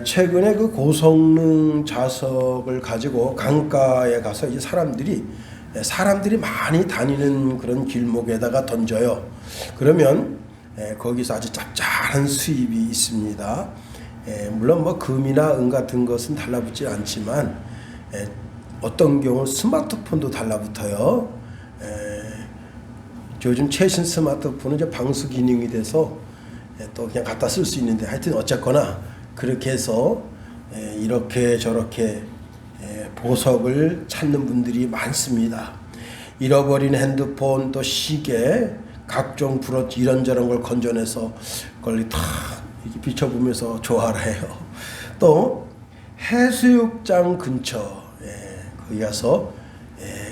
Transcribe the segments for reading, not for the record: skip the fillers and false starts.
최근에 그 고성능 자석을 가지고 강가에 가서 이 사람들이 많이 다니는 그런 길목에다가 던져요. 그러면 거기서 아주 짭짤한 수입이 있습니다. 물론 뭐 금이나 은 같은 것은 달라붙지 않지만 어떤 경우 스마트폰도 달라붙어요. 요즘 최신 스마트폰은 이제 방수 기능이 돼서 또 그냥 갖다 쓸 수 있는데, 하여튼 어쨌거나 그렇게 해서 이렇게 저렇게 보석을 찾는 분들이 많습니다. 잃어버린 핸드폰, 또 시계, 각종 브로치 이런저런 걸 건져내서 그걸 다 이렇게 비춰보면서 좋아를 해요. 또 해수욕장 근처 거기 가서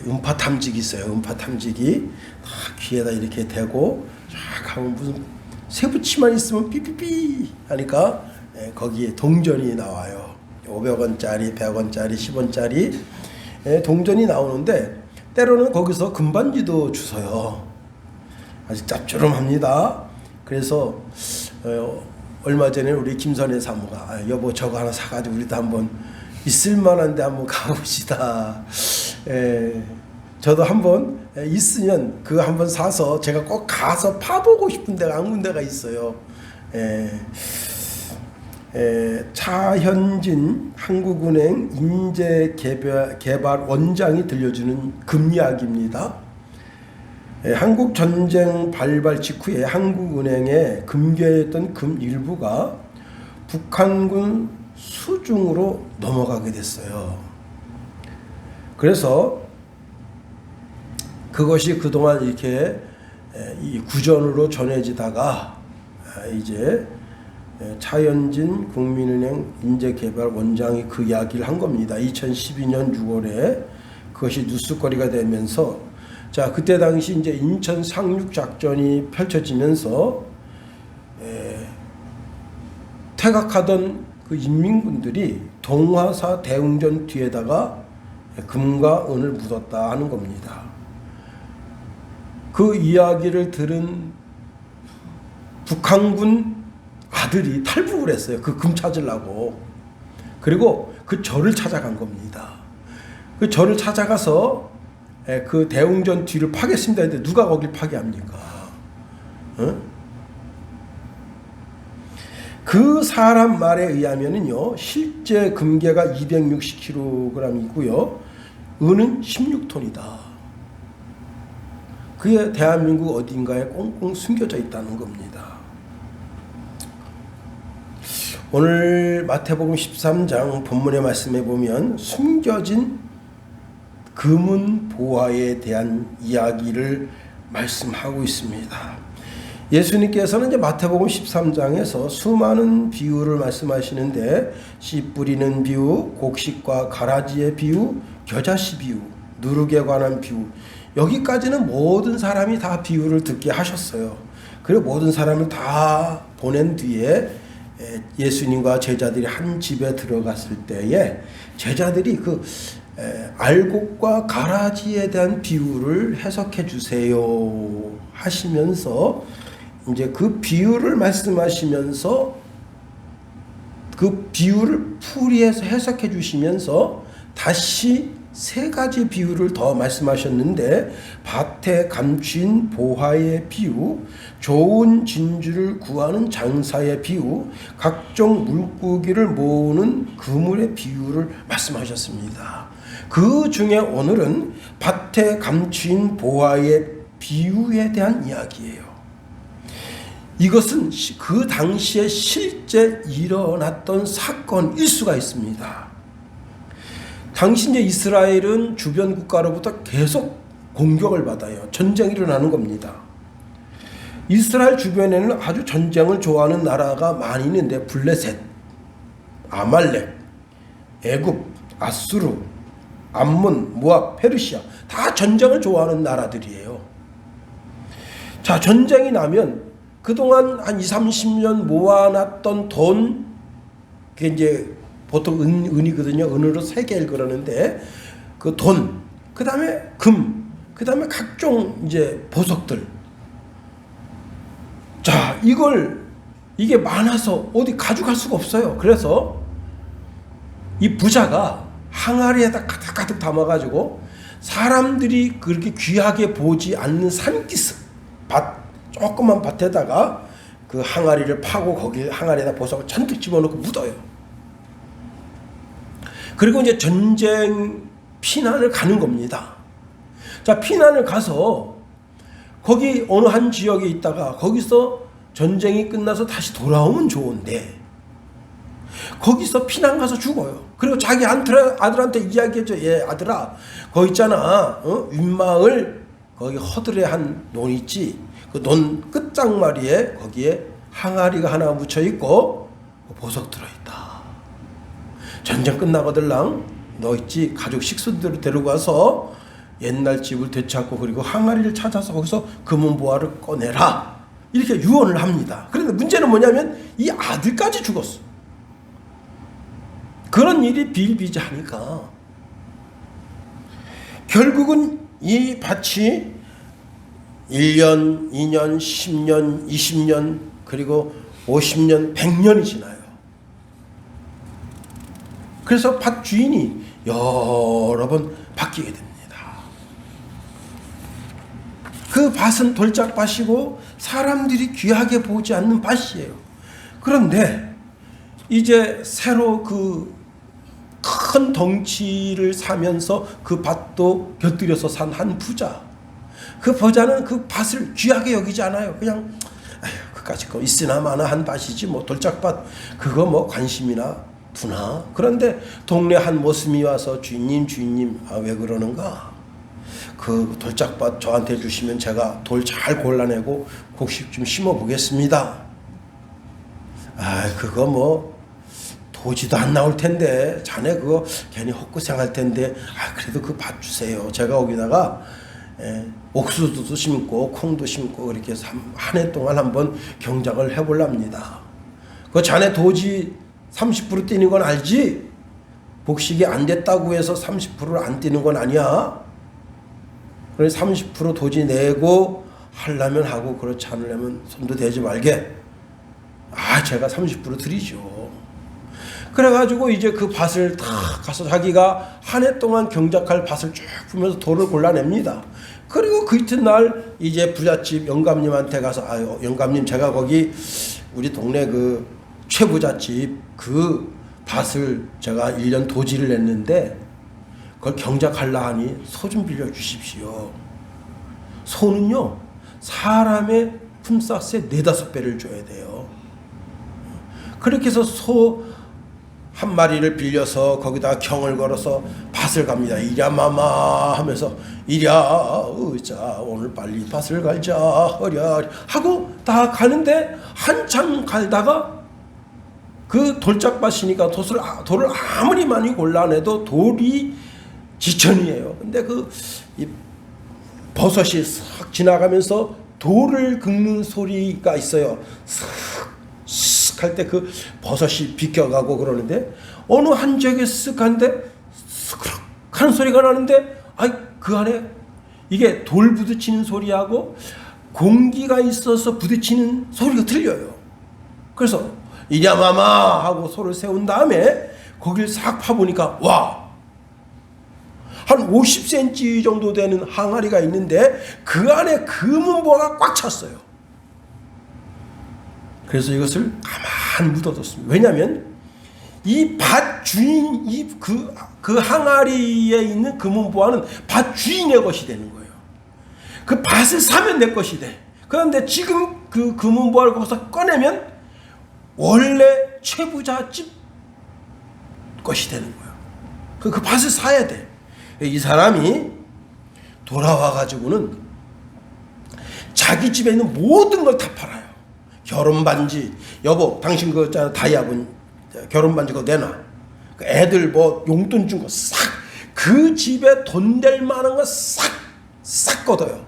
음파 탐지기 있어요. 음파 탐지기 다 귀에다 이렇게 대고 쫙 하면 무슨 새붙이만 있으면 삐삐삐 하니까 거기에 동전이 나와요. 500원짜리, 100원짜리, 10원짜리 동전이 나오는데, 때로는 거기서 금반지도 주워요. 아주 짭조름합니다. 그래서 얼마 전에 우리 김선혜 사모가 여보 저거 하나 사가지고 우리도 한번 있을만한데 한번 가봅시다. 저도 한번 있으면 그거 한번 사서 제가 꼭 가서 파보고 싶은 데가 한 군데가 있어요. 차현진 한국은행 인재개발 원장이 들려주는 금 이야기입니다. 한국전쟁 발발 직후에 한국은행에 금괴했던 금 일부가 북한군 수중으로 넘어가게 됐어요. 그래서 그것이 그동안 이렇게 이 구전으로 전해지다가 이제 차현진 국민은행 인재개발 원장이 그 이야기를 한 겁니다. 2012년 6월에 그것이 뉴스거리가 되면서, 자 그때 당시 이제 인천 상륙 작전이 펼쳐지면서 퇴각하던 그 인민군들이 동화사 대웅전 뒤에다가 금과 은을 묻었다 하는 겁니다. 그 이야기를 들은 북한군 아들이 탈북을 했어요. 그 금 찾으려고. 그리고 그 절을 찾아간 겁니다. 그 절을 찾아가서 그 대웅전 뒤를 파겠습니다 했는데 누가 거길 파괴합니까? 그 사람 말에 의하면은요, 실제 금괴가 260kg이고요, 은은 16톤이다. 그게 대한민국 어딘가에 꽁꽁 숨겨져 있다는 겁니다. 오늘 마태복음 13장 본문의 말씀에 보면 숨겨진 금은 보화에 대한 이야기를 말씀하고 있습니다. 예수님께서는 이제 마태복음 13장에서 수많은 비유를 말씀하시는데, 씨 뿌리는 비유, 곡식과 가라지의 비유, 겨자씨 비유, 누룩에 관한 비유, 여기까지는 모든 사람이 다 비유를 듣게 하셨어요. 그리고 모든 사람을 다 보낸 뒤에 예수님과 제자들이 한 집에 들어갔을 때에 제자들이 그 알곡과 가라지에 대한 비유를 해석해 주세요 하시면서, 이제 그 비유를 말씀하시면서 그 비유를 풀이해서 해석해 주시면서 다시 세 가지 비유를 더 말씀하셨는데, 밭에 감추인 보화의 비유, 좋은 진주를 구하는 장사의 비유, 각종 물고기를 모으는 그물의 비유를 말씀하셨습니다. 그 중에 오늘은 밭에 감추인 보화의 비유에 대한 이야기예요. 이것은 그 당시에 실제 일어났던 사건일 수가 있습니다. 당시 이제 이스라엘은 주변 국가로부터 계속 공격을 받아요. 전쟁이 일어나는 겁니다. 이스라엘 주변에는 아주 전쟁을 좋아하는 나라가 많이 있는데, 블레셋, 아말렉, 애굽, 아수르, 암몬, 모압, 페르시아, 다 전쟁을 좋아하는 나라들이에요. 자, 전쟁이 나면 그동안 한 20-30년 모아놨던 돈, 그게 이제 보통 은이거든요. 은으로 세겔 그러는데, 그 돈, 그 다음에 금, 그 다음에 각종 이제 보석들. 자, 이걸 이게 많아서 어디 가져갈 수가 없어요. 그래서 이 부자가 항아리에다 가득가득 담아가지고 사람들이 그렇게 귀하게 보지 않는 산기슭 밭, 조그만 밭에다가 그 항아리를 파고 거기 항아리에다 보석을 잔뜩 집어넣고 묻어요. 그리고 이제 전쟁 피난을 가는 겁니다. 자, 피난을 가서 거기 어느 한 지역에 있다가 거기서 전쟁이 끝나서 다시 돌아오면 좋은데 거기서 피난 가서 죽어요. 그리고 자기 아들한테 이야기했죠. 예, 아들아, 거기 있잖아. 윗마을 거기 허들에 한 논 있지. 그 논 끝장마리에 거기에 항아리가 하나 묻혀 있고 보석 들어있다. 전쟁 끝나거들랑 너 있지. 가족 식수들을 데리고 가서 옛날 집을 되찾고 그리고 항아리를 찾아서 거기서 금은보화를 꺼내라. 이렇게 유언을 합니다. 그런데 문제는 뭐냐면 이 아들까지 죽었어. 그런 일이 비일비재하니까 결국은 이 밭이 1년, 2년, 10년, 20년 그리고 50년, 100년이 지나요. 그래서 밭 주인이 여러 번 바뀌게 됩니다. 그 밭은 돌짝밭이고 사람들이 귀하게 보지 않는 밭이에요. 그런데 이제 새로 그 큰 덩치를 사면서 그 밭도 곁들여서 산 한 부자. 그 부자는 그 밭을 귀하게 여기지 않아요. 그냥 그까짓 거 있으나 마나 한 밭이지 뭐 돌짝밭 그거 뭐 관심이나 두나. 그런데 동네 한 모습이 와서 주인님 왜 그러는가? 그 돌짝밭 저한테 주시면 제가 돌 잘 골라내고 곡식 좀 심어 보겠습니다. 그거 뭐 도지도 안 나올 텐데 자네 그거 괜히 헛고생할 텐데 그래도 그 밭 주세요. 제가 거기다가 옥수수도 심고 콩도 심고 그렇게 해서 한 해 동안 한번 경작을 해보랍니다. 그 자네 도지 30% 뛰는 건 알지? 복식이 안 됐다고 해서 30%를 안 뛰는 건 아니야. 그래서 30% 도지 내고 하려면 하고 그렇지 않으려면 손도 대지 말게. 제가 30% 드리죠. 그래가지고 이제 그 밭을 다 가서 자기가 한 해 동안 경작할 밭을 쭉 보면서 돌을 골라냅니다. 그리고 그 이튿날 이제 부잣집 영감님한테 가서 영감님 제가 거기 우리 동네 그 최부잣집 그 밭을 제가 1년 도지를 냈는데 그걸 경작하려 하니 소 좀 빌려주십시오. 소는요 사람의 품삯의 4-5배를 줘야 돼요. 그렇게 해서 소 한 마리를 빌려서 거기다 경을 걸어서 밭을 갑니다. 이랴 마마 하면서 이랴 의자 오늘 빨리 밭을 갈자 허랴 하고 다 가는데 한참 갈다가 그 돌짝밭이니까 돌을 아무리 많이 골라내도 돌이 지천이에요. 근데 이 버섯이 싹 지나가면서 돌을 긁는 소리가 있어요. 쓱 할 때 그 버섯이 비껴가고 그러는데 어느 한 지역에 쓱 하는데 스크럭 하는 소리가 나는데 그 안에 이게 돌 부딪히는 소리하고 공기가 있어서 부딪히는 소리가 들려요. 그래서 이랴마마 하고 소를 세운 다음에 거기를 싹 파보니까 한 50cm 정도 되는 항아리가 있는데 그 안에 금은보화가 꽉 찼어요. 그래서 이것을 가만 묻어뒀습니다. 왜냐하면 이 밭 주인 그 항아리에 있는 금은보화는 밭 주인의 것이 되는 거예요. 그 밭을 사면 내 것이 돼. 그런데 지금 그 금은보화를 거기서 꺼내면 원래 최부잣집 것이 되는 거예요. 그 밭을 사야 돼. 이 사람이 돌아와가지고는 자기 집에 있는 모든 걸 다 팔아요. 결혼반지, 여보, 당신 그 다이아분 결혼반지 그거 내놔. 그 애들 뭐 용돈 준 거 싹, 그 집에 돈 될 만한 거 싹 걷어요.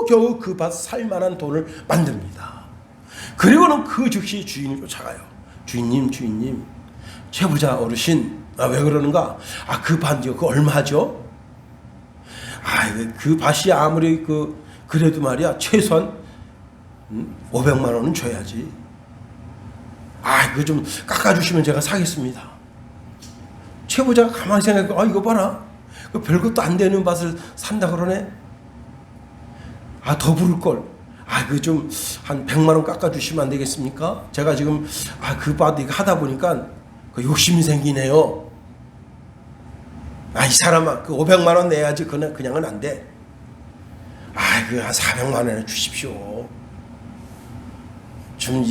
겨우 그 밭 살 만한 돈을 만듭니다. 그리고는 그 즉시 주인을 쫓아가요. 주인님, 최부자 어르신, 왜 그러는가? 그 밭이요, 그거 얼마죠? 그 밭이 아무리 그래도 말이야, 최소한 500만 원은 줘야지. 그거 좀 깎아주시면 제가 사겠습니다. 최부자가 가만히 생각해, 이거 봐라. 그 별것도 안 되는 밭을 산다 그러네. 더 부를 걸. 그 좀 한 100만 원 깎아주시면 안 되겠습니까? 제가 지금 그 밭 이거 하다 보니까 그 욕심이 생기네요. 이 사람아, 그 500만 원 내야지. 그냥은 안 돼. 그 한 400만 원에 주십시오. 좀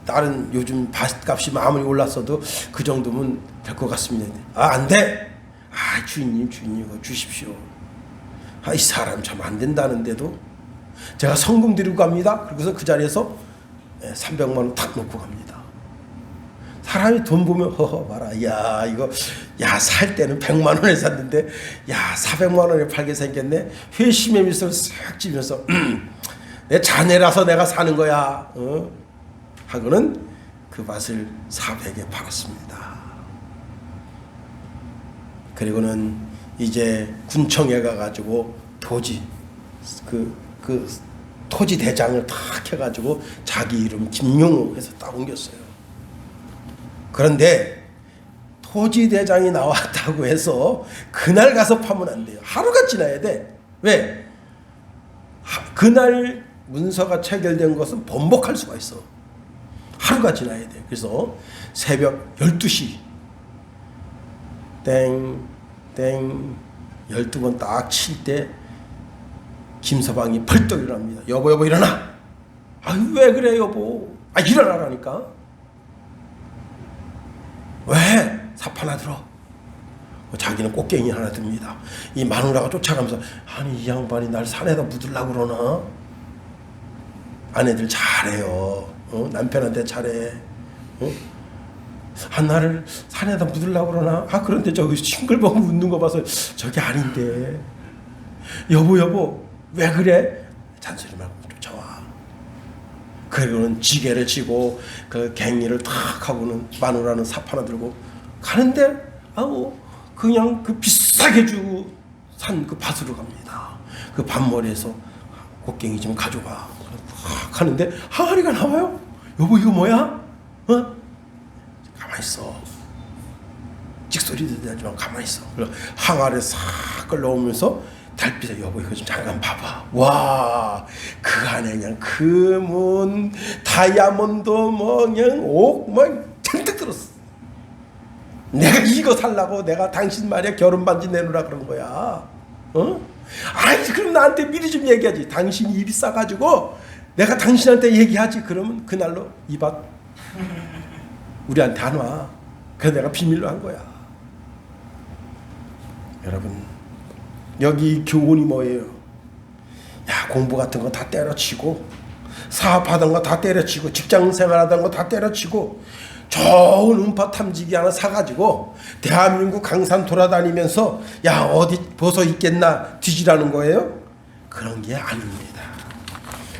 다른 요즘 밭값이 아무리 올랐어도 그 정도면 될 것 같습니다. 안 돼. 주인님 이거 주십시오. 이 사람 참 안 된다는데도 제가 성금 드리고 갑니다. 그래서 그 자리에서 300만 원 탁 놓고 갑니다. 사람이 돈 보면 봐라. 이거 살 때는 100만 원에 샀는데 400만 원에 팔게 생겼네. 회심의 미소를 싹 지면서 내 자네라서 내가 사는 거야. 하고는 그 밭을 400에 팔았습니다. 그리고는 이제 군청에 가가지고 토지 토지 대장을 탁 해가지고 자기 이름 김용우 해서 딱 옮겼어요. 그런데 토지 대장이 나왔다고 해서 그날 가서 파면 안 돼요. 하루가 지나야 돼. 왜? 그날 문서가 체결된 것은 번복할 수가 있어. 하루가 지나야 돼. 그래서 새벽 12시 땡 12번 딱 칠 때 김서방이 벌떡 일어납니다. 여보 일어나. 왜 그래 여보. 일어나라니까. 왜? 삽 하나 들어. 자기는 꽃갱이 하나 듭니다. 이 마누라가 쫓아가면서 이 양반이 날 산에다 묻으려고 그러나. 아내들 잘해요. 남편한테 잘해. 나를 산에다 묻으려고 그러나. 그런데 저기 싱글벙글 웃는 거 봐서 저게 아닌데. 여보 왜 그래? 잔소리 말고 쫓아와. 그리고는 지게를 치고 그 갱이를 탁 하고는 마누라는 삽 하나 들고 가는데 그냥 그 비싸게 주고 산 그 밭으로 갑니다. 그 밭머리에서 꽃갱이 좀 가져가. 가는데 항아리가 나와요. 여보 이거 뭐야? 가만히 있어. 찍소리도 되지만 가만히 있어. 항아리에 싹 끌어오면서 달빛에 여보 이거 좀 잠깐 봐봐. 와, 그 안에 그냥 금은 다이아몬드 그냥 옥 잔뜩 들었어. 내가 이거 살라고 내가 당신 말이야 결혼 반지 내놓으라 그런 거야. 그럼 나한테 미리 좀 얘기하지. 당신이 입이 싸가지고 내가 당신한테 얘기하지. 그러면 그날로 이 밭 우리한테 안 와. 그래서 내가 비밀로 한 거야. 여러분, 여기 교훈이 뭐예요? 공부 같은 거 다 때려치고, 사업하던 거 다 때려치고, 직장생활하던 거 다 때려치고, 좋은 음파 탐지기 하나 사가지고 대한민국 강산 돌아다니면서 어디 벗어 있겠나 뒤지라는 거예요? 그런 게 아닙니다.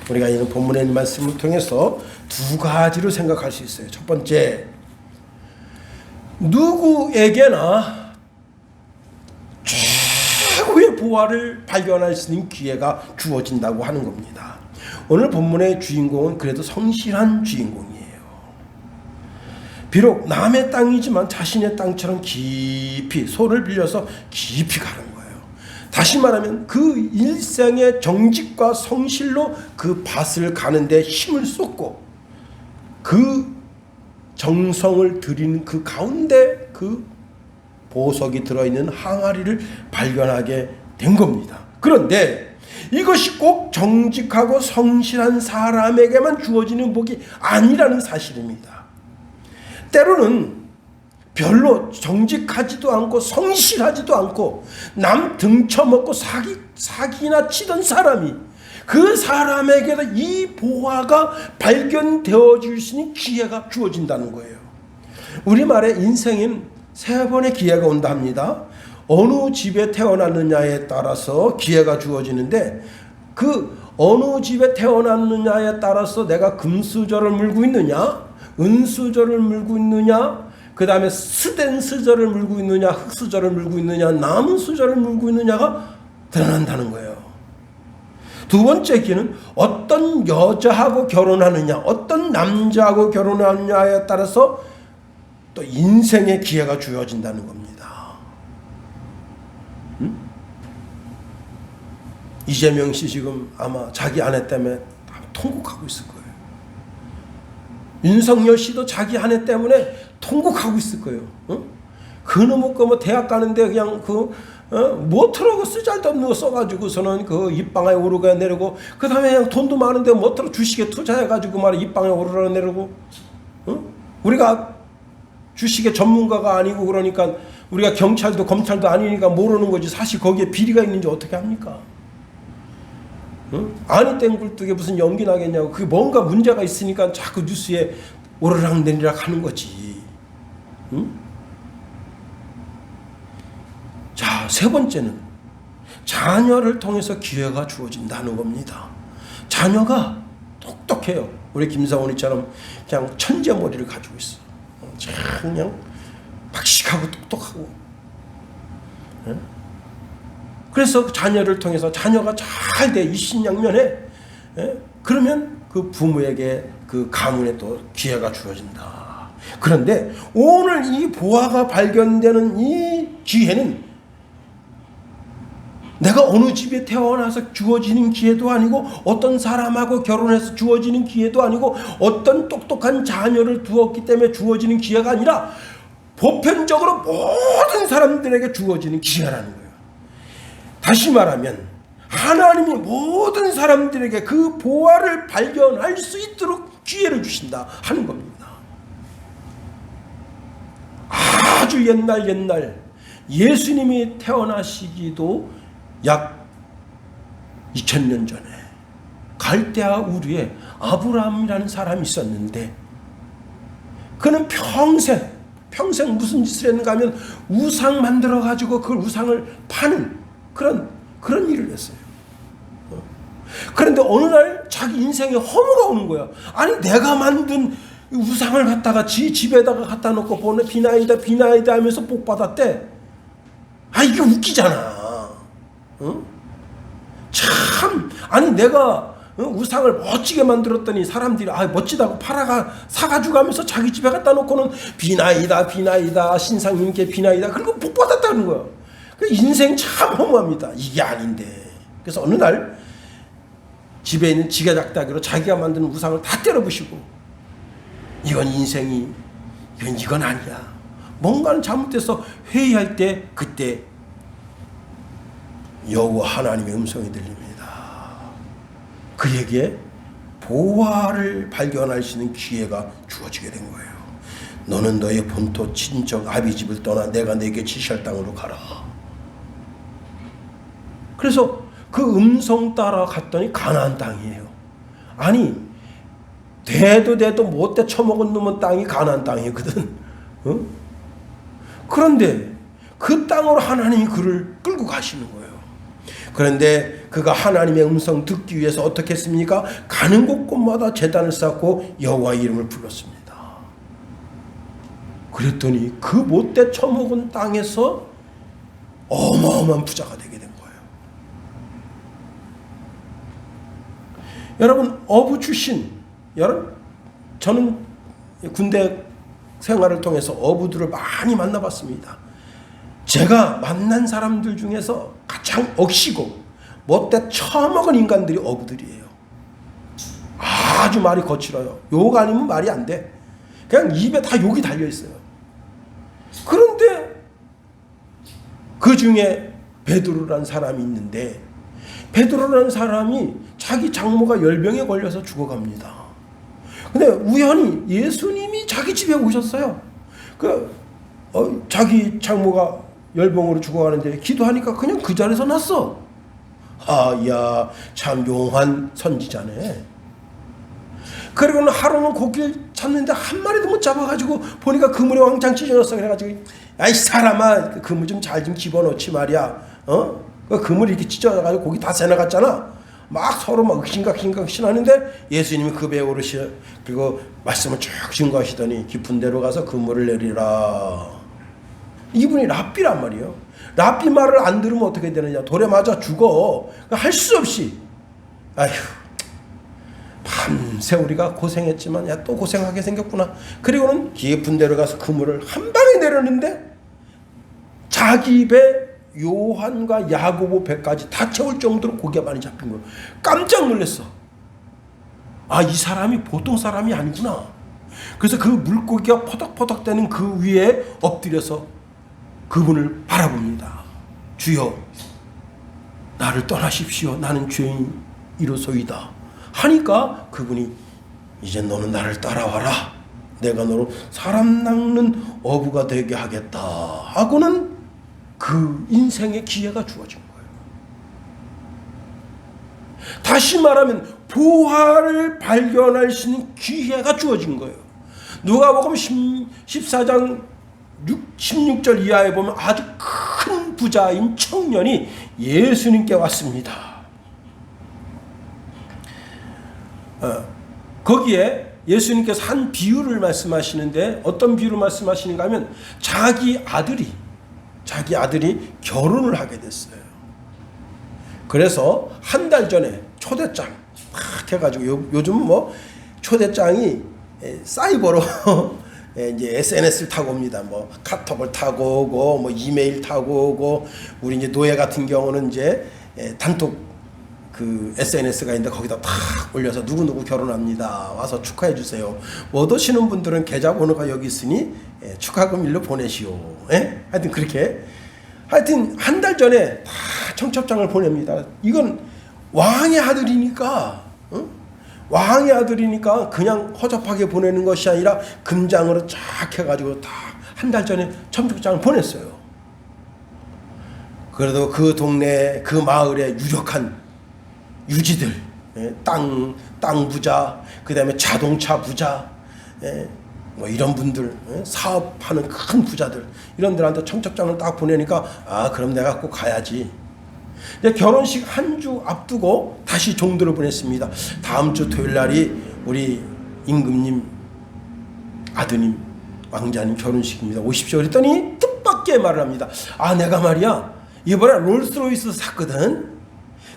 우리가 이런 본문의 말씀을 통해서 두 가지로 생각할 수 있어요. 첫 번째, 누구에게나 최고의 보화를 발견할 수 있는 기회가 주어진다고 하는 겁니다. 오늘 본문의 주인공은 그래도 성실한 주인공이에요. 비록 남의 땅이지만 자신의 땅처럼 깊이 소를 빌려서 깊이 가는 거예요. 다시 말하면 그 일생의 정직과 성실로 그 밭을 가는데 힘을 쏟고 그 정성을 들이는 그 가운데 그 보석이 들어있는 항아리를 발견하게 된 겁니다. 그런데 이것이 꼭 정직하고 성실한 사람에게만 주어지는 복이 아니라는 사실입니다. 때로는 별로 정직하지도 않고 성실하지도 않고 남 등쳐먹고 사기나 치던 사람이 그 사람에게도 이 보화가 발견되어 줄 수 있는 기회가 주어진다는 거예요. 우리말에 인생엔 3번의 기회가 온다 합니다. 어느 집에 태어났느냐에 따라서 기회가 주어지는데 그 어느 집에 태어났느냐에 따라서 내가 금수저를 물고 있느냐, 은수저를 물고 있느냐, 그 다음에 스된 수저를 물고 있느냐, 흙수저를 물고 있느냐, 나무 수저를 물고 있느냐가 드러난다는 거예요. 두 번째 기회는 어떤 여자하고 결혼하느냐, 어떤 남자하고 결혼하느냐에 따라서 또 인생의 기회가 주어진다는 겁니다. 이재명 씨 지금 아마 자기 아내 때문에 통곡하고 있을 거예요. 윤석열 씨도 자기 아내 때문에 통곡하고 있을 거예요. 그놈의 뭐 대학 가는데 그냥 모터로 쓰잘도 없는 거 써가지고서는 입방에 오르게 내리고, 그 다음에 그냥 돈도 많은데 모터로 주식에 투자해가지고 말이야 입방에 오르려 내리고. 우리가 주식의 전문가가 아니고 그러니까, 우리가 경찰도 검찰도 아니니까 모르는 거지, 사실 거기에 비리가 있는지 어떻게 합니까? 아니 땡굴뚝에 무슨 연기 나겠냐고. 그게 뭔가 문제가 있으니까 자꾸 뉴스에 오르락 내리락 하는 거지. 자, 세 번째는 자녀를 통해서 기회가 주어진다는 겁니다. 자녀가 똑똑해요. 우리 김사원이처럼 그냥 천재머리를 가지고 있어. 그냥 박식하고 똑똑하고. 그래서 자녀를 통해서 자녀가 잘 돼 이신양면해. 그러면 그 부모에게 그 가문에 또 기회가 주어진다. 그런데 오늘 이 보화가 발견되는 이 기회는 내가 어느 집에 태어나서 주어지는 기회도 아니고, 어떤 사람하고 결혼해서 주어지는 기회도 아니고, 어떤 똑똑한 자녀를 두었기 때문에 주어지는 기회가 아니라 보편적으로 모든 사람들에게 주어지는 기회라는 거예요. 다시 말하면 하나님이 모든 사람들에게 그 보화를 발견할 수 있도록 기회를 주신다 하는 겁니다. 아주 옛날 예수님이 태어나시기도 약 2000년 전에 갈대아 우르에 아브라함이라는 사람이 있었는데, 그는 평생 무슨 짓을 했는가 하면 우상 만들어 가지고 그 우상을 파는 그런 일을 했어요. 그런데 어느 날 자기 인생에 허무가 오는 거야. 아니 내가 만든 우상을 갖다가 지 집에다가 갖다 놓고 보내 비나이다 하면서 복 받았대. 아 이게 웃기잖아. 참, 아니 내가 우상을 멋지게 만들었더니 사람들이 멋지다고 사가지고 가면서 자기 집에 갖다 놓고는 비나이다 신상님께 비나이다, 그리고 복 받았다는 거야. 인생 참 허무합니다. 이게 아닌데. 그래서 어느 날 집에 있는 지게 닭다기로 자기가 만든 우상을 다 때려부시고, 이건 인생이 이건 아니야, 뭔가는 잘못돼서 회의할 때, 그때 여호와 하나님의 음성이 들립니다. 그에게 보화를 발견할 수 있는 기회가 주어지게 된 거예요. 너는 너의 본토 친정 아비집을 떠나 내가 내게 지시할 땅으로 가라. 그래서 그 음성 따라 갔더니 가나안 땅이에요. 아니 대도 못돼 처먹은 놈은 땅이 가나안 땅이거든. 그런데 그 땅으로 하나님이 그를 끌고 가시는 거예요. 그런데 그가 하나님의 음성 듣기 위해서 어떻게 했습니까? 가는 곳곳마다 제단을 쌓고 여호와의 이름을 불렀습니다. 그랬더니 그 못돼 처먹은 땅에서 어마어마한 부자가 되게 된 거예요. 여러분 어부 출신, 저는 군대 생활을 통해서 어부들을 많이 만나봤습니다. 제가 만난 사람들 중에서 가장 억시고 못돼 처먹은 인간들이 어부들이에요. 아주 말이 거칠어요. 욕 아니면 말이 안 돼. 그냥 입에 다 욕이 달려있어요. 그런데 그 중에 베드로라는 사람이 있는데, 베드로라는 사람이 자기 장모가 열병에 걸려서 죽어갑니다. 근데 우연히 예수님이 자기 집에 오셨어요. 자기 장모가 열병으로 죽어가는데 기도하니까 그냥 그 자리에서 났어. 야, 참 용한 선지자네. 그리고는 하루는 고기를 찾는데 한 마리도 못 잡아가지고 보니까 그물에 왕창 찢어졌어. 그래가지고 야이 사람아, 그 그물 좀 잘 좀 집어넣지 말이야. 그 그물이 이렇게 찢어져가지고 고기 다 새나갔잖아. 막 서로 막 흑신각신하는데 예수님이 그 배에 오르시, 그리고 말씀을 쭉 증거하시더니 깊은 데로 가서 그물을 내리라. 이분이 랍비란 말이에요. 랍비 말을 안 들으면 어떻게 되느냐? 돌에 맞아 죽어. 할 수 없이 아휴, 밤새 우리가 고생했지만 야 또 고생하게 생겼구나. 그리고는 깊은 데로 가서 그물을 한 방에 내렸는데 자기 배 요한과 야고보 배까지 다 채울 정도로 고기가 많이 잡힌 거예요. 깜짝 놀랐어. 아, 이 사람이 보통 사람이 아니구나. 그래서 그 물고기가 퍼덕퍼덕 되는 그 위에 엎드려서 그분을 바라봅니다. 주여, 나를 떠나십시오. 나는 죄인이로소이다. 하니까 그분이 이제 너는 나를 따라와라. 내가 너로 사람 낚는 어부가 되게 하겠다 하고는 그 인생의 기회가 주어진 거예요. 다시 말하면 부활을 발견할 수 있는 기회가 주어진 거예요. 누가복음 14장 16절 이하에 보면 아주 큰 부자인 청년이 예수님께 왔습니다. 거기에 예수님께서 한 비유를 말씀하시는데 어떤 비유를 말씀하시는가 하면 자기 아들이 결혼을 하게 됐어요. 그래서 한 달 전에 초대장 막 해가지고 요즘 뭐 초대장이 사이버로 이제 SNS를 타고 옵니다. 뭐 카톡을 타고 오고 뭐 이메일 타고 오고 우리 이제 노예 같은 경우는 이제 단톡 그 SNS가 있는데 거기다 탁 올려서 누구누구 결혼합니다. 와서 축하해 주세요. 못 오시는 분들은 계좌번호가 여기 있으니 축하금 일로 보내시오. 하여튼 그렇게 하여튼 한 달 전에 다 청첩장을 보냅니다. 이건 왕의 아들이니까 왕의 아들이니까 그냥 허접하게 보내는 것이 아니라 금장으로 쫙 해가지고 다 한 달 전에 청첩장을 보냈어요. 그래도 그 동네 그 마을에 유력한 유지들, 땅 부자, 그 다음에 자동차 부자, 뭐 이런 분들, 사업하는 큰 부자들 이런 들한테 청첩장을 딱 보내니까 아 그럼 내가 꼭 가야지. 이제 결혼식 한 주 앞두고 다시 종들을 보냈습니다. 다음 주 토요일 날이 우리 임금님 아드님 왕자님 결혼식입니다. 오십시오. 그랬더니 뜻밖의 말을 합니다. 아 내가 말이야 이번에 롤스로이스 샀거든.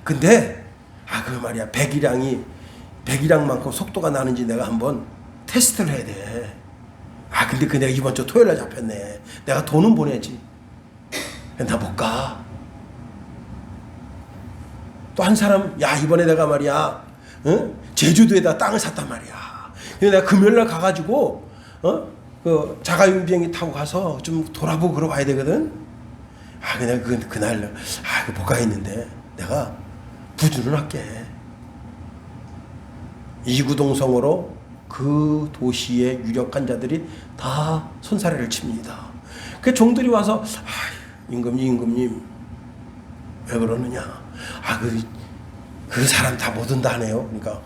근데 그 말이야 배기량만큼 속도가 나는지 내가 한번 테스트를 해야 돼. 근데 그 내가 이번 주 토요일 날 잡혔네. 내가 돈은 보내지. 나 못 가. 또 한 사람 야 이번에 내가 말이야 제주도에다 땅을 샀단 말이야. 근데 내가 금요일 날 가가지고 그 자가용 비행기 타고 가서 좀 돌아보고 그러 와야 되거든. 근데 그날 못 가겠는데 내가 부주는 할게. 이구동성으로 그 도시의 유력한 자들이 다 손사래를 칩니다. 그 종들이 와서 임금님 왜 그러느냐. 그 사람 다 못 온다 하네요. 그러니까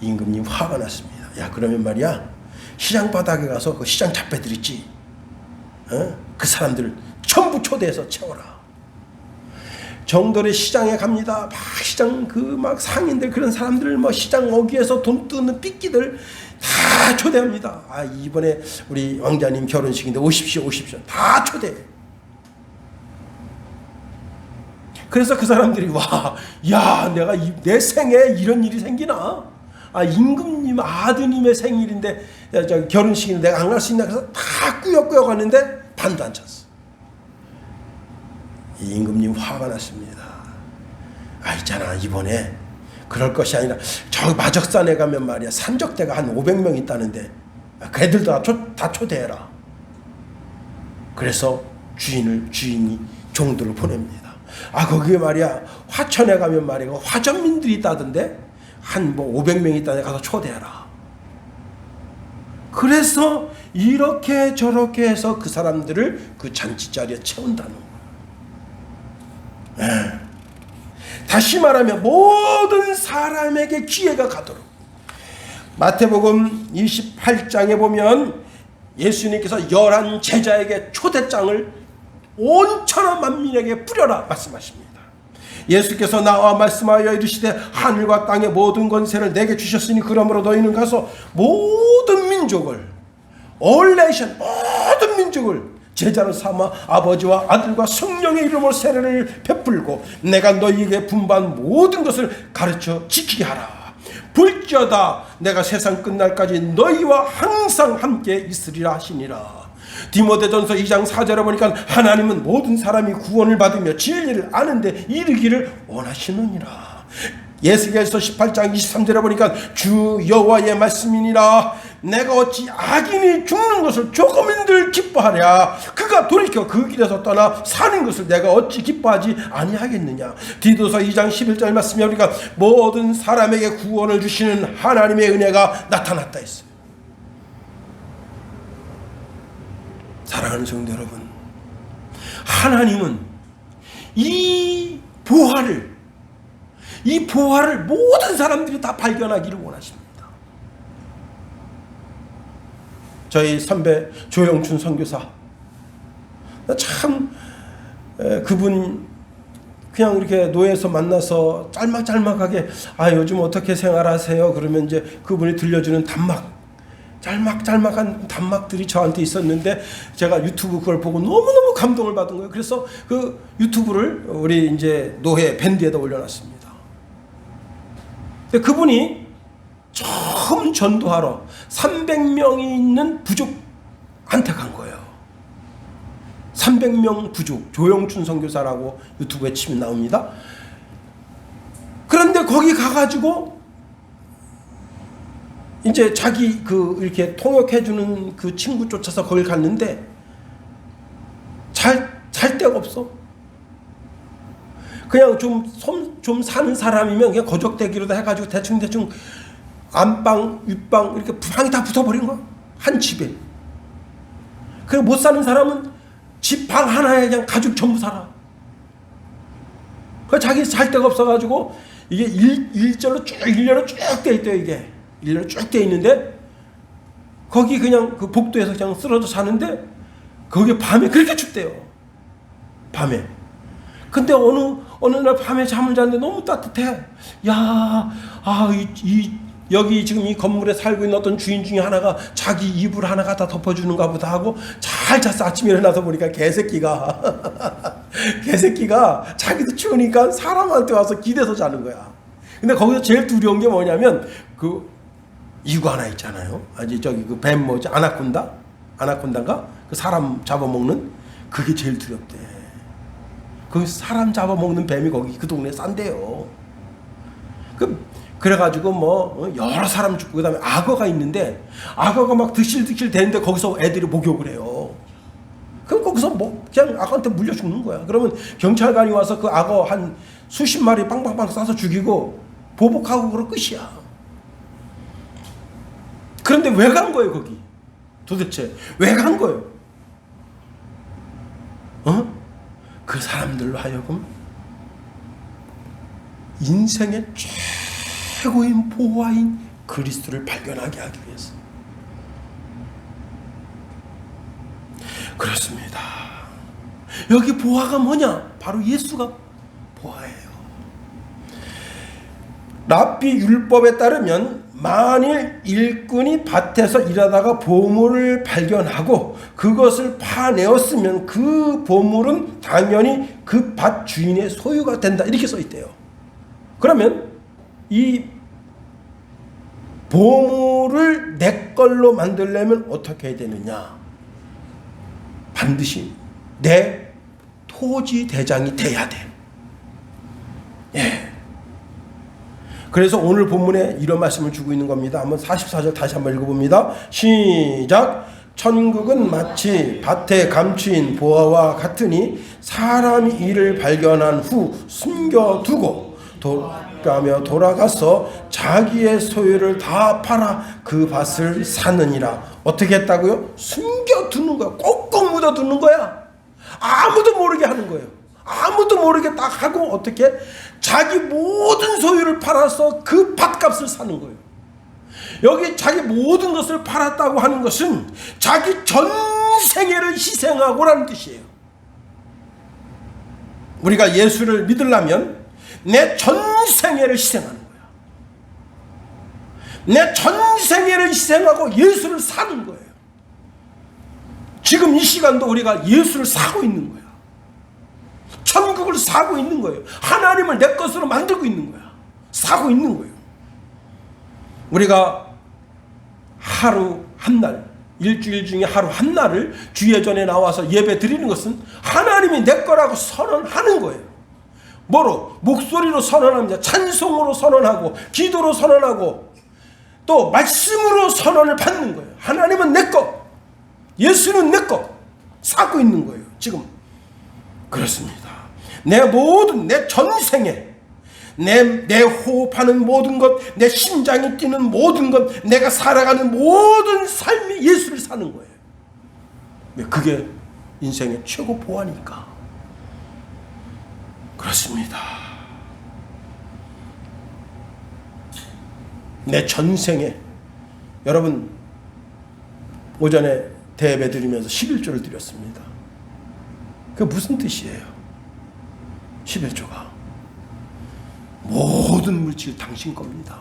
임금님 화가 났습니다. 야 그러면 말이야 시장 바닥에 가서 그 시장 잡배들 있지. 그 사람들 전부 초대해서 채워라. 정돌의 시장에 갑니다. 막 시장 막 상인들 그런 사람들 뭐 시장 어귀에서 돈 뜨는 삐끼들 다 초대합니다. 이번에 우리 왕자님 결혼식인데 오십시오 다 초대해. 그래서 그 사람들이 내가 내 생에 이런 일이 생기나? 임금님 아드님의 생일인데 결혼식인데 내가 안 갈 수 있나? 그래서 다 꾸역꾸역 갔는데 반도 안 찼어. 임금님 화가 났습니다. 있잖아 이번에 그럴 것이 아니라 저 마적산에 가면 말이야 산적대가 한 500명 있다는데 그 애들도 다 초대해라. 그래서 주인이 종들을 보냅니다. 거기에 말이야 화천에 가면 말이야 화전민들이 있다던데 한 500명 있다는데 가서 초대해라. 그래서 이렇게 저렇게 해서 그 사람들을 그 잔치 자리에 채운다는 거예요. 다시 말하면 모든 사람에게 기회가 가도록. 마태복음 28장에 보면 예수님께서 11 제자에게 초대장을 온 천하 만민에게 뿌려라 말씀하십니다. 예수께서 나와 말씀하여 이르시되 하늘과 땅의 모든 권세를 내게 주셨으니 그러므로 너희는 가서 모든 민족을 all nation 모든 민족을 제자를 삼아 아버지와 아들과 성령의 이름으로 세례를 베풀고 내가 너희에게 분부한 모든 것을 가르쳐 지키게 하라. 볼지어다 내가 세상 끝날까지 너희와 항상 함께 있으리라 하시니라. 디모데전서 2장 4절에 보니까 하나님은 모든 사람이 구원을 받으며 진리를 아는데 이르기를 원하시느니라. 예수께서 18장 23절에 보니까 주 여호와의 말씀이니라. 내가 어찌 악인이 죽는 것을 조금인들 기뻐하랴. 그가 돌이켜 그 길에서 떠나 사는 것을 내가 어찌 기뻐하지 아니하겠느냐. 디도서 2장 11절 말씀에 보니까 모든 사람에게 구원을 주시는 하나님의 은혜가 나타났다 했어요. 사랑하는 성도 여러분, 하나님은 이 보화를 모든 사람들이 다 발견하기를 원하십니다. 저희 선배 조영춘 선교사, 참 그분 그냥 이렇게 노예에서 만나서 짤막짤막하게 요즘 어떻게 생활하세요? 그러면 이제 그분이 들려주는 짤막짤막한 단막들이 저한테 있었는데 제가 유튜브 그걸 보고 너무너무 감동을 받은 거예요. 그래서 그 유튜브를 우리 이제 노예 밴드에다 올려놨습니다. 그분이 처음 전도하러 300명이 있는 부족한테 간 거예요. 300명 부족, 조영춘 선교사라고 유튜브에 치면 나옵니다. 그런데 거기 가가지고 이제 자기 이렇게 통역해주는 그 친구 쫓아서 거길 갔는데 잘 데가 없어. 그냥 좀 사는 사람이면 그냥 거적대기로 해가지고 대충 안방, 윗방 이렇게 방이 다 붙어버린 거야. 한 집에. 그리고 못 사는 사람은 집 방 하나에 그냥 가족 전부 살아. 그 자기 살 데가 없어가지고 이게 일렬로 쭉 돼 있대요. 이게 일렬로 쭉 돼 있는데 거기 그냥 그 복도에서 그냥 쓰러져 사는데 거기 밤에 그렇게 춥대요. 밤에. 근데 어느 날 밤에 잠을 잤는데 너무 따뜻해. 여기 지금 이 건물에 살고 있는 어떤 주인 중에 하나가 자기 이불 하나 갖다 덮어주는가 보다 하고 잘 잤어. 아침에 일어나서 보니까 개새끼가 자기도 추우니까 사람한테 와서 기대서 자는 거야. 근데 거기서 제일 두려운 게 뭐냐면 그 이거 하나 있잖아요. 저기 그 뱀 뭐지? 아나콘다인가? 그 사람 잡아먹는 그게 제일 두렵대. 그 사람 잡아먹는 뱀이 거기 그 동네에 싼대요. 그래가지고 뭐 여러 사람 죽고 그다음에 악어가 있는데 악어가 막 드실드실 되는데 거기서 애들이 목욕을 해요. 그럼 거기서 뭐 그냥 악어한테 물려 죽는 거야. 그러면 경찰관이 와서 그 악어 한 수십 마리 빵빵빵 쏴서 죽이고 보복하고 그러 끝이야. 그런데 왜 간 거예요 거기? 도대체 왜 간 거예요? 그 사람들로 하여금 인생의 최고인 보화인 그리스도를 발견하게 하기 위해서. 그렇습니다. 여기 보화가 뭐냐? 바로 예수가 보화예요. 랍비 율법에 따르면 만일 일꾼이 밭에서 일하다가 보물을 발견하고 그것을 파내었으면 그 보물은 당연히 그 밭 주인의 소유가 된다. 이렇게 써 있대요. 그러면 이 보물을 내 걸로 만들려면 어떻게 해야 되느냐? 반드시 내 토지 대장이 돼야 돼. 예. 그래서 오늘 본문에 이런 말씀을 주고 있는 겁니다. 한번 44절 다시 한번 읽어봅니다. 시작. 천국은 마치 밭에 감추인 보화와 같으니 사람이 이를 발견한 후 숨겨두고 돌아가서 자기의 소유를 다 팔아 그 밭을 사느니라. 어떻게 했다고요? 숨겨두는 거야. 꼭꼭 묻어두는 거야. 아무도 모르게 하는 거예요. 아무도 모르게 딱 하고 어떻게 자기 모든 소유를 팔아서 그 밭값을 사는 거예요. 여기 자기 모든 것을 팔았다고 하는 것은 자기 전생애를 희생하고라는 뜻이에요. 우리가 예수를 믿으려면 내 전생애를 희생하는 거야. 내 전생애를 희생하고 예수를 사는 거예요. 지금 이 시간도 우리가 예수를 사고 있는 거야. 천국을 사고 있는 거예요. 하나님을 내 것으로 만들고 있는 거야. 사고 있는 거예요. 우리가 하루 한 날, 일주일 중에 하루 한 날을 주의 전에 나와서 예배 드리는 것은 하나님이 내 거라고 선언하는 거예요. 뭐로? 목소리로 선언합니다. 찬송으로 선언하고, 기도로 선언하고, 또 말씀으로 선언을 받는 거예요. 하나님은 내 것, 예수는 내 것, 사고 있는 거예요. 지금 그렇습니다. 내 모든, 내 전생에 내 호흡하는 모든 것, 내 심장이 뛰는 모든 것, 내가 살아가는 모든 삶이 예수를 사는 거예요. 그게 인생의 최고 보안이니까. 그렇습니다. 내 전생에, 여러분 오전에 대예배 드리면서 11조를 드렸습니다. 그게 무슨 뜻이에요? 11조가 모든 물질 당신 겁니다.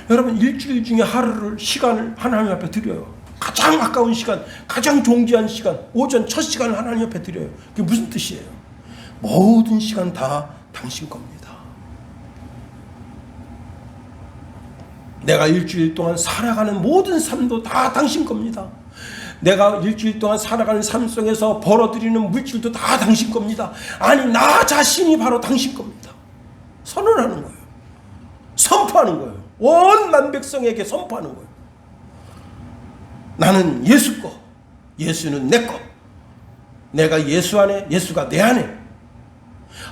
여러분 일주일 중에 하루를, 시간을 하나님 앞에 드려요. 가장 아까운 시간, 가장 존귀한 시간, 오전 첫 시간을 하나님 앞에 드려요. 그게 무슨 뜻이에요? 모든 시간 다 당신 겁니다. 내가 일주일 동안 살아가는 모든 삶도 다 당신 겁니다. 내가 일주일 동안 살아가는 삶 속에서 벌어들이는 물질도 다 당신 겁니다. 아니, 나 자신이 바로 당신 겁니다. 선언하는 거예요. 선포하는 거예요. 온 만백성에게 선포하는 거예요. 나는 예수 거, 예수는 내 거. 내가 예수 안에, 예수가 내 안에.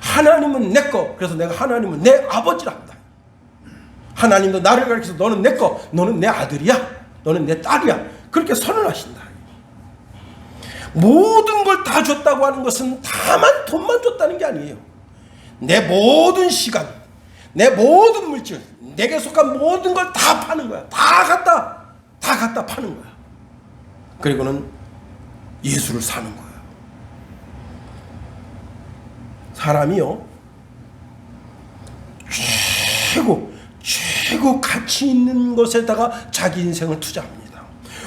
하나님은 내 거. 그래서 내가 하나님은 내 아버지라 한다. 하나님도 나를 가리켜서 너는 내 거, 너는 내 아들이야, 너는 내 딸이야. 그렇게 선언하신다. 모든 걸 다 줬다고 하는 것은 다만 돈만 줬다는 게 아니에요. 내 모든 시간, 내 모든 물질, 내게 속한 모든 걸 다 파는 거야. 다 갖다 파는 거야. 그리고는 예수를 사는 거예요. 사람이요, 최고 가치 있는 것에다가 자기 인생을 투자합니다.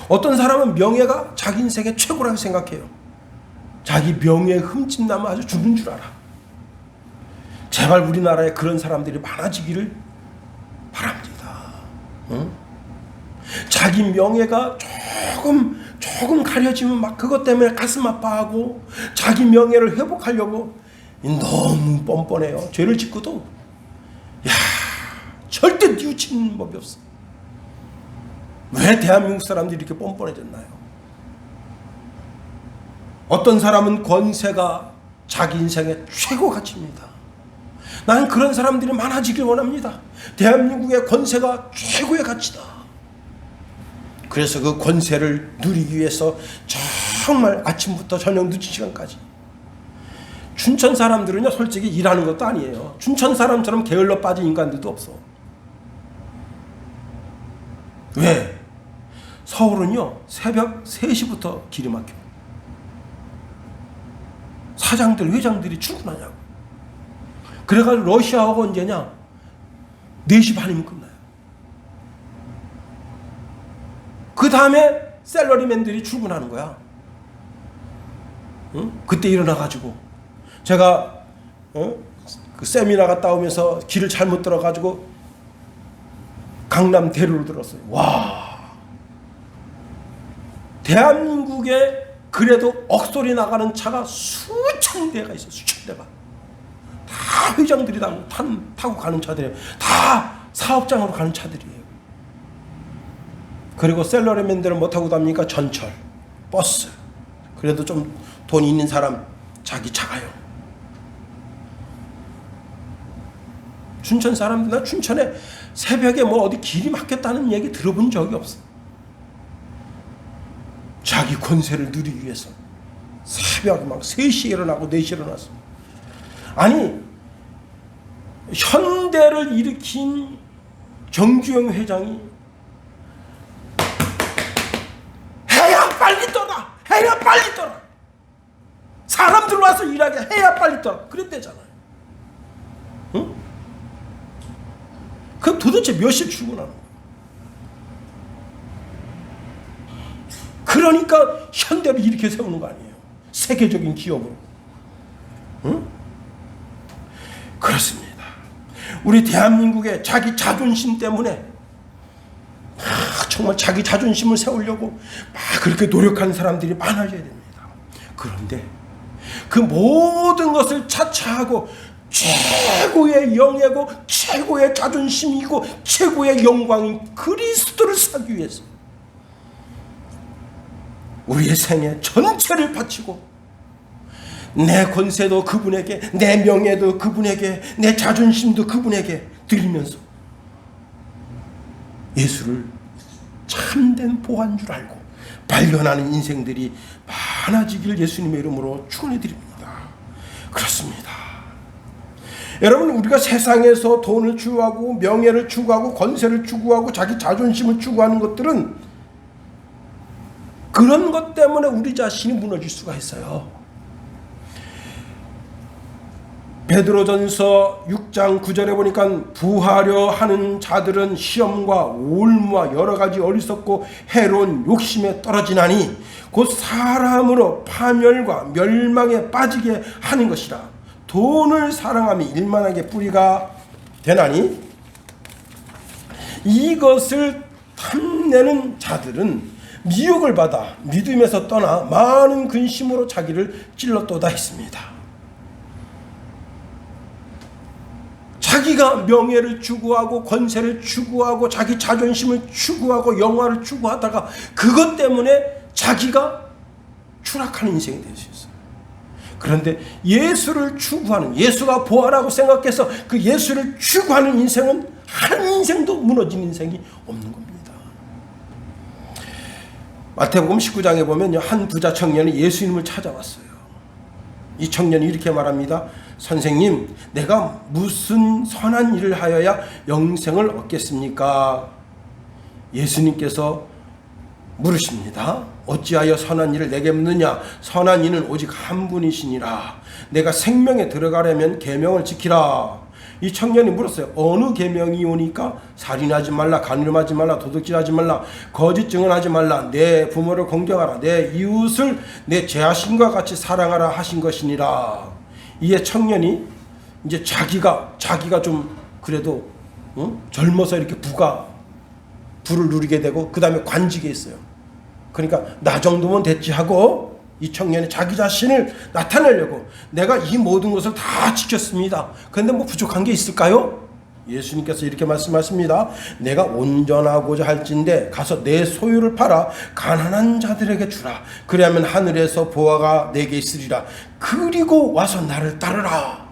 어떤 사람은 명예가 자기 인생의 최고라고 생각해요. 자기 명예에 흠집나면 아주 죽는 줄 알아. 제발 우리나라에 그런 사람들이 많아지기를 바랍니다. 응? 자기 명예가 조금 가려지면 막 그것 때문에 가슴 아파하고, 자기 명예를 회복하려고 너무 뻔뻔해요. 죄를 짓고도 절대 뉘우치는 법이 없어. 왜 대한민국 사람들이 이렇게 뻔뻔해졌나요? 어떤 사람은 권세가 자기 인생의 최고 가치입니다. 나는 그런 사람들이 많아지길 원합니다. 대한민국의 권세가 최고의 가치다. 그래서 그 권세를 누리기 위해서 정말 아침부터 저녁 늦은 시간까지. 춘천 사람들은요, 솔직히 일하는 것도 아니에요. 춘천 사람처럼 게을러 빠진 인간들도 없어. 왜? 서울은요, 새벽 3시부터 길이 막혀. 사장들, 회장들이 출근하냐고. 그래가지고 러시아어가 언제냐? 4시 반이면 끝나요. 그 다음에 샐러리맨들이 출근하는 거야. 응? 그때 일어나가지고 제가 그 세미나 갔다 오면서 길을 잘못 들어가지고 강남 대로로 들었어요. 와, 대한민국에 그래도 억소리 나가는 차가 수천 대가 있어. 수천 대가. 다 회장들이 타고 가는 차들이에요. 다 사업장으로 가는 차들이에요. 그리고 샐러리맨들은 뭐 타고 다닙니까? 전철, 버스. 그래도 좀 돈 있는 사람 자기 차 가요. 춘천 사람들, 나 춘천에 새벽에 뭐 어디 길이 막혔다는 얘기 들어본 적이 없어. 자기 권세를 누리기 위해서 새벽 막 3시에 일어나고 4시에 일어났어. 아니, 현대를 일으킨 정주영 회장이 해야 빨리 떠나, 해야 빨리 떠나, 사람들 와서 일하게 해야 빨리 떠나, 그랬대잖아요. 응? 그럼 도대체 몇 시에 출근하는 거야? 그러니까 현대를 이렇게 세우는 거 아니에요. 세계적인 기업으로. 응? 그렇습니다. 우리 대한민국의 자기 자존심 때문에 정말 자기 자존심을 세우려고 그렇게 노력하는 사람들이 많아져야 됩니다. 그런데 그 모든 것을 차차하고 최고의 영예고 최고의 자존심이고 최고의 영광인 그리스도를 사기 위해서 우리의 생애 전체를 바치고 내 권세도 그분에게, 내 명예도 그분에게, 내 자존심도 그분에게 드리면서 예수를 참된 보호한 줄 알고 발견하는 인생들이 많아지길 예수님의 이름으로 축원해 드립니다. 그렇습니다. 여러분, 우리가 세상에서 돈을 추구하고 명예를 추구하고 권세를 추구하고 자기 자존심을 추구하는 것들은 그런 것 때문에 우리 자신이 무너질 수가 있어요. 베드로전서 6장 9절에 보니까 부하려 하는 자들은 시험과 올무와 여러 가지 어리석고 해로운 욕심에 떨어지나니 곧 사람으로 파멸과 멸망에 빠지게 하는 것이라. 돈을 사랑함이 일만하게 뿌리가 되나니 이것을 탐내는 자들은 미혹을 받아 믿음에서 떠나 많은 근심으로 자기를 찔렀도다 했습니다. 자기가 명예를 추구하고 권세를 추구하고 자기 자존심을 추구하고 영화를 추구하다가 그것 때문에 자기가 추락하는 인생이 될 수 있어요. 그런데 예수를 추구하는, 예수가 보아라고 생각해서 그 예수를 추구하는 인생은 한 인생도 무너진 인생이 없는 겁니다. 마태복음 19장에 보면 한 부자 청년이 예수님을 찾아왔어요. 이 청년이 이렇게 말합니다. 선생님, 내가 무슨 선한 일을 하여야 영생을 얻겠습니까? 예수님께서 물으십니다. 어찌하여 선한 일을 내게 묻느냐? 선한 이는 오직 한 분이시니라. 내가 생명에 들어가려면 계명을 지키라. 이 청년이 물었어요. 어느 계명이 오니까? 살인하지 말라, 간음하지 말라, 도둑질하지 말라, 거짓 증언하지 말라, 내 부모를 공경하라, 내 이웃을 내 제하신과 같이 사랑하라 하신 것이니라. 이에 청년이 이제 자기가 좀 그래도 젊어서 이렇게 부를 누리게 되고 그 다음에 관직에 있어요. 그러니까 나 정도면 됐지 하고 이 청년이 자기 자신을 나타내려고 내가 이 모든 것을 다 지켰습니다. 그런데 뭐 부족한 게 있을까요? 예수님께서 이렇게 말씀하십니다. 내가 온전하고자 할진대 가서 내 소유를 팔아 가난한 자들에게 주라. 그리하면 하늘에서 보화가 내게 있으리라. 그리고 와서 나를 따르라.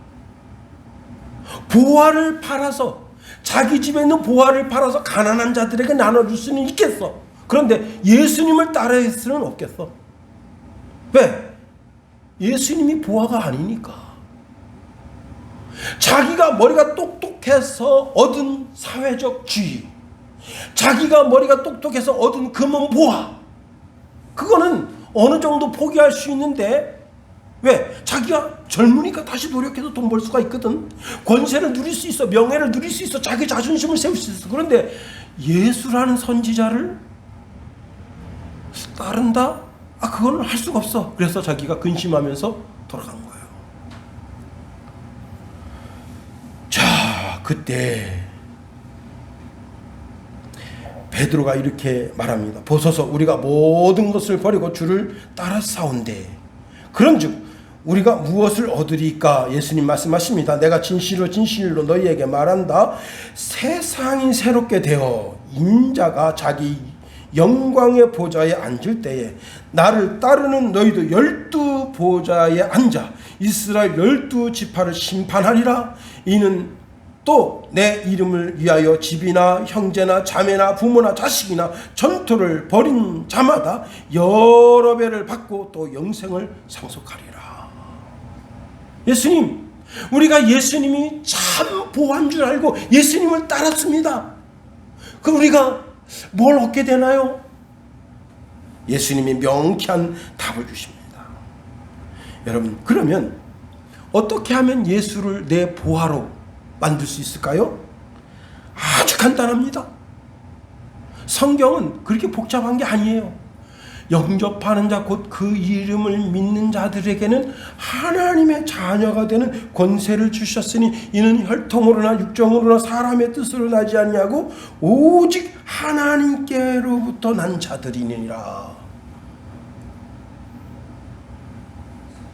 보화를 팔아서, 자기 집에 있는 보화를 팔아서 가난한 자들에게 나눠줄 수는 있겠어. 그런데 예수님을 따를 수는 없겠어. 왜? 예수님이 보화가 아니니까. 자기가 머리가 똑똑해서 얻은 사회적 지위, 자기가 머리가 똑똑해서 얻은 금은 보화, 그거는 어느 정도 포기할 수 있는데, 왜? 자기가 젊으니까 다시 노력해서 돈 벌 수가 있거든. 권세를 누릴 수 있어, 명예를 누릴 수 있어, 자기 자존심을 세울 수 있어. 그런데 예수라는 선지자를 따른다? 그거는 할 수가 없어. 그래서 자기가 근심하면서 돌아간 거예요. 자, 그때 베드로가 이렇게 말합니다. 보소서, 우리가 모든 것을 버리고 주를 따라 싸운대. 그런즉 우리가 무엇을 얻으리까? 예수님 말씀하십니다. 내가 진실로 너희에게 말한다. 세상이 새롭게 되어 인자가 자기 영광의 보좌에 앉을 때에 나를 따르는 너희도 12 보좌에 앉아 이스라엘 12 지파를 심판하리라. 이는 또 내 이름을 위하여 집이나 형제나 자매나 부모나 자식이나 전토를 벌인 자마다 여러 배를 받고 또 영생을 상속하리라. 예수님, 우리가 예수님이 참 보호한 줄 알고 예수님을 따랐습니다. 그럼 우리가 뭘 얻게 되나요? 예수님이 명쾌한 답을 주십니다. 여러분, 그러면 어떻게 하면 예수를 내 보화로 만들 수 있을까요? 아주 간단합니다. 성경은 그렇게 복잡한 게 아니에요. 영접하는 자 곧 그 이름을 믿는 자들에게는 하나님의 자녀가 되는 권세를 주셨으니 이는 혈통으로나 육정으로나 사람의 뜻으로 나지 않냐고 오직 하나님께로부터 난 자들이니라.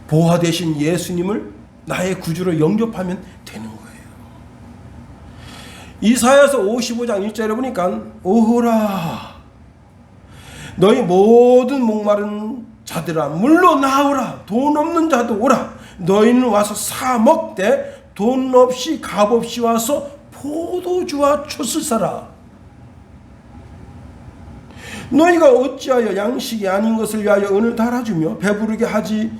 보화 되신 예수님을 나의 구주로 영접하면 되는 거예요. 이사야서 55장 1절에 보니까 오호라 너희 모든 목마른 자들아 물로 나오라. 돈 없는 자도 오라. 너희는 와서 사 먹되 돈 없이 값 없이 와서 포도주와 촛을 사라. 너희가 어찌하여 양식이 아닌 것을 위하여 은을 달아주며 배부르게 하지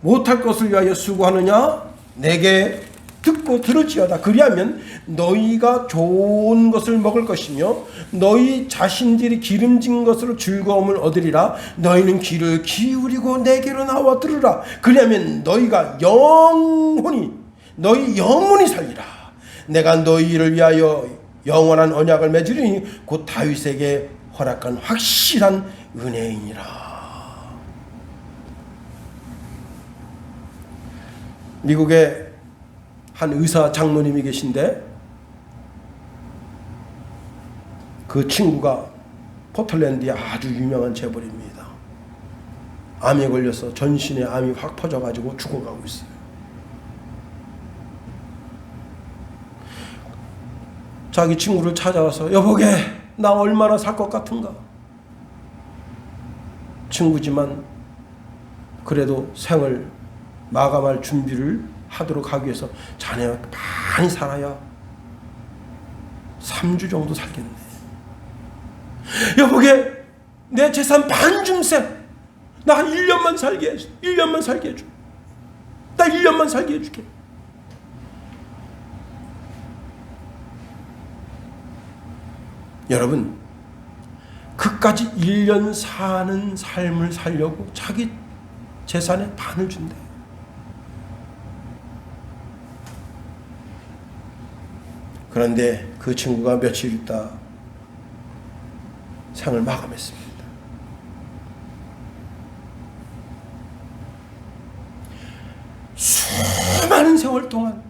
못할 것을 위하여 수고하느냐? 내게 듣고 들을지어다. 그리하면 너희가 좋은 것을 먹을 것이며 너희 자신들이 기름진 것으로 즐거움을 얻으리라. 너희는 귀를 기울이고 내게로 나와 들으라. 그리하면 너희가 너희 영혼이 살리라. 내가 너희를 위하여 영원한 언약을 맺으리니 곧 다윗에게 허락한 확실한 은혜이니라. 미국에 한 의사 장로님이 계신데 그 친구가 포틀랜드에 아주 유명한 재벌입니다. 암에 걸려서 전신에 암이 확 퍼져가지고 죽어가고 있어요. 자기 친구를 찾아와서 여보게 나 얼마나 살 것 같은가. 친구지만 그래도 생을 마감할 준비를 하도록 하기 위해서 자네가 많이 살아야 3주 정도 살겠네. 여보게 내 재산 반 줌세. 나 한 1년만 살게 해줘. 1년만 살게 해줘. 나 1년만 살게 해줄게. 여러분 그까지 1년 사는 삶을 살려고 자기 재산의 반을 준대. 그런데 그 친구가 며칠 있다 생을 마감했습니다. 수많은 세월 동안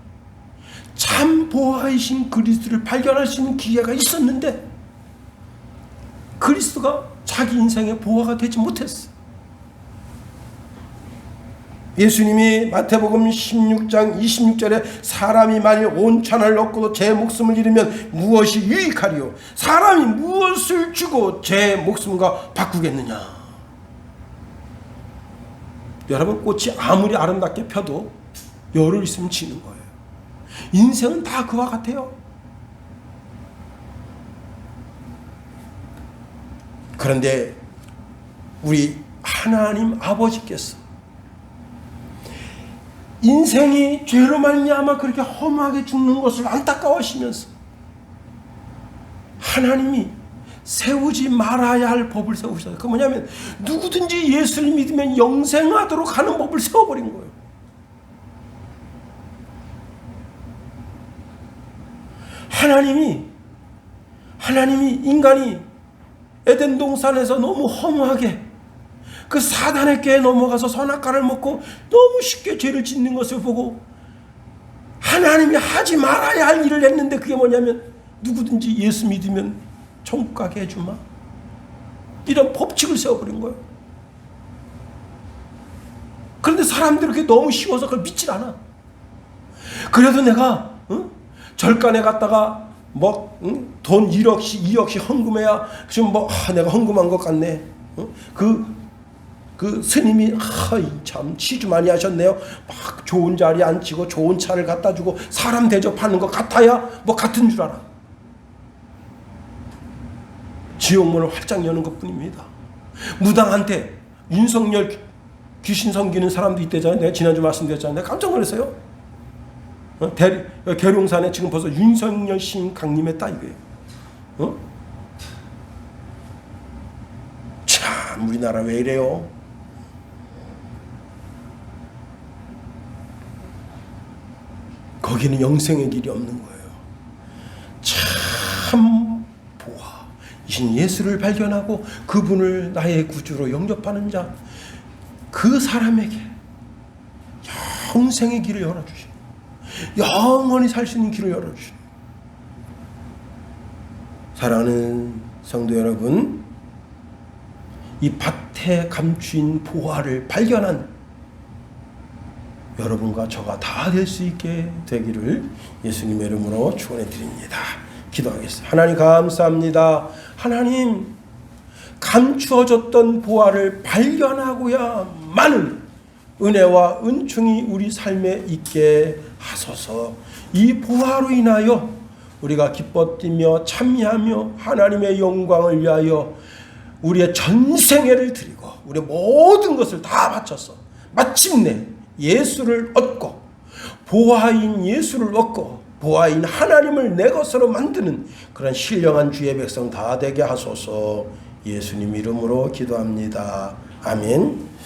참 보화이신 그리스도를 발견할 수 있는 기회가 있었는데 그리스도가 자기 인생의 보화가 되지 못했어. 예수님이 마태복음 16장 26절에 사람이 만일 온 천하를 얻고도 제 목숨을 잃으면 무엇이 유익하리요? 사람이 무엇을 주고 제 목숨과 바꾸겠느냐? 여러분 꽃이 아무리 아름답게 펴도 열흘 있으면 지는 거예요. 인생은 다 그와 같아요. 그런데 우리 하나님 아버지께서 인생이 죄로 말미암아 그렇게 험하게 죽는 것을 안타까워하시면서 하나님이 세우지 말아야 할 법을 세우셨어요. 그 뭐냐면 누구든지 예수를 믿으면 영생하도록 하는 법을 세워버린 거예요. 하나님이 인간이 에덴 동산에서 너무 허무하게 그 사단의 꾀에 넘어가서 선악과를 먹고 너무 쉽게 죄를 짓는 것을 보고 하나님이 하지 말아야 할 일을 했는데 그게 뭐냐면 누구든지 예수 믿으면 천국 가게 해주마. 이런 법칙을 세워버린 거예요. 그런데 사람들이 그게 너무 쉬워서 그걸 믿질 않아. 그래도 내가 절간에 갔다가 돈 1억씩 2억씩 헌금해야 지금 내가 헌금한 것 같네. 그 스님이 참 치주 많이 하셨네요. 막 좋은 자리에 앉히고 좋은 차를 갖다 주고 사람 대접하는 것 같아야 같은 줄 알아. 지옥문을 활짝 여는 것뿐입니다. 무당한테 윤석열 귀신 섬기는 사람도 있대잖아요. 내가 지난주 말씀드렸잖아요. 내가 깜짝 놀랐어요. 계룡산에 지금 벌써 윤석열 시인 강림했다 이거예요. 참 우리나라 왜 이래요? 거기는 영생의 길이 없는 거예요. 참 보화이신 오신 예수를 발견하고 그분을 나의 구주로 영접하는 자, 그 사람에게 영생의 길을 열어주시고 영원히 살 수 있는 길을 열어주시고. 사랑하는 성도 여러분, 이 밭에 감추인 보화를 발견한 여러분과 저가 다 될 수 있게 되기를 예수님의 이름으로 축원해 드립니다. 기도하겠습니다. 하나님 감사합니다. 하나님, 감추어졌던 보화를 발견하고야만은 은혜와 은총이 우리 삶에 있게 하소서. 이 보화로 인하여 우리가 기뻐 뛰며 참여하며 하나님의 영광을 위하여 우리의 전생애를 드리고 우리의 모든 것을 다 바쳐서 마침내 예수를 얻고 보화인 예수를 얻고 보화인 하나님을 내 것으로 만드는 그런 신령한 주의 백성 다 되게 하소서. 예수님 이름으로 기도합니다. 아멘.